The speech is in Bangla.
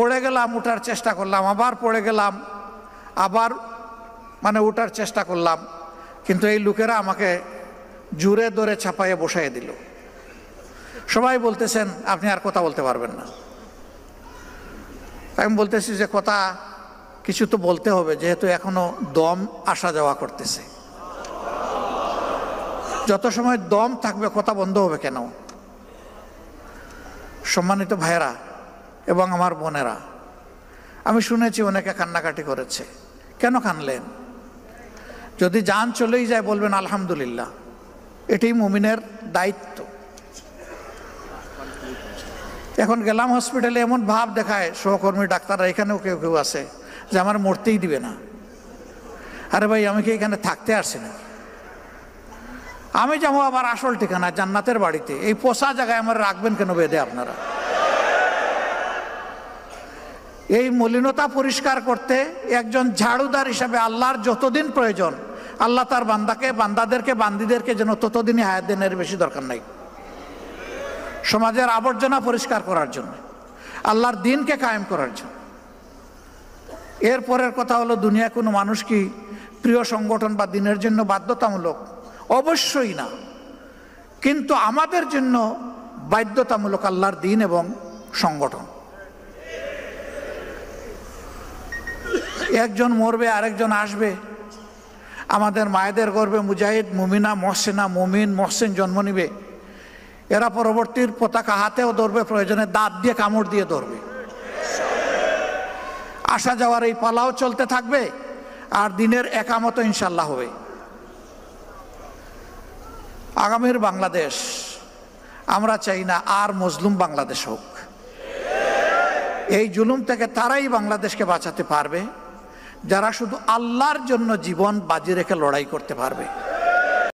পড়ে গেলাম, উঠার চেষ্টা করলাম, আবার পড়ে গেলাম, আবার উঠার চেষ্টা করলাম, কিন্তু এই লোকেরা আমাকে জোরে ধরে চাপাইয়ে বসাইয়ে দিল। সবাই বলতেছেন আপনি আর কথা বলতে পারবেন না। আমি বলতেছি যে কথা কিছু তো বলতে হবে, যেহেতু এখনো দম আসা যাওয়া করতেছে। যত সময় দম থাকবে কথা বন্ধ হবে কেন? সম্মানিত ভাইয়েরা এবং আমার বোনেরা, আমি শুনেছি অনেকে কান্নাকাটি করেছে। কেন কানলেন? যদি জান চলেই যায় বলবেন আলহামদুলিল্লাহ, এটাই মুমিনের দায়িত্ব। এখন গেলাম হসপিটালে, এমন ভাব দেখায় সহকর্মী ডাক্তাররা, এখানেও কেউ কেউ আছে, যে আমার মরতেই দিবে না। আরে ভাই, আমি কি এখানে থাকতে আসছি না? আমি যাবো আবার আসল ঠিকানা জান্নাতের বাড়িতে, এই পোষা জায়গায় আমার রাখবেন কেন বেঁধে আপনারা? এই মলিনতা পরিষ্কার করতে একজন ঝাড়ুদার হিসাবে আল্লাহর যতদিন প্রয়োজন, আল্লাহ তার বান্দাদেরকে বান্দিদেরকে যেন ততদিনই হায়াত দেন, এর বেশি দরকার নাই। সমাজের আবর্জনা পরিষ্কার করার জন্য, আল্লাহর দ্বীনকে কায়েম করার জন্য। এরপরের কথা হলো, দুনিয়া কোনো মানুষ কি প্রিয় সংগঠন বা দ্বীনের জন্য বাধ্যতামূলক? অবশ্যই না, কিন্তু আমাদের জন্য বাধ্যতামূলক আল্লাহর দ্বীন এবং সংগঠন। একজন মরবে, আরেকজন আসবে। আমাদের মায়েদের গর্ভে মুজাহিদ, মুমিনা, মহসেনা, মুমিন, মহসেন জন্ম নিবে। এরা পরবর্তীর পতাকা হাতেও ধরবে, প্রয়োজনে দাঁত দিয়ে কামড় দিয়ে ধরবে। আসা যাওয়ার এই পালাও চলতে থাকবে, আর দিনের একামত ইনশাল্লাহ হবে। আগামীর বাংলাদেশ আমরা চাই না আর মজলুম বাংলাদেশ হোক। এই জুলুম থেকে তারাই বাংলাদেশকে বাঁচাতে পারবে যারা শুধু আল্লাহর জন্য জীবন বাজি রেখে লড়াই করতে পারবে।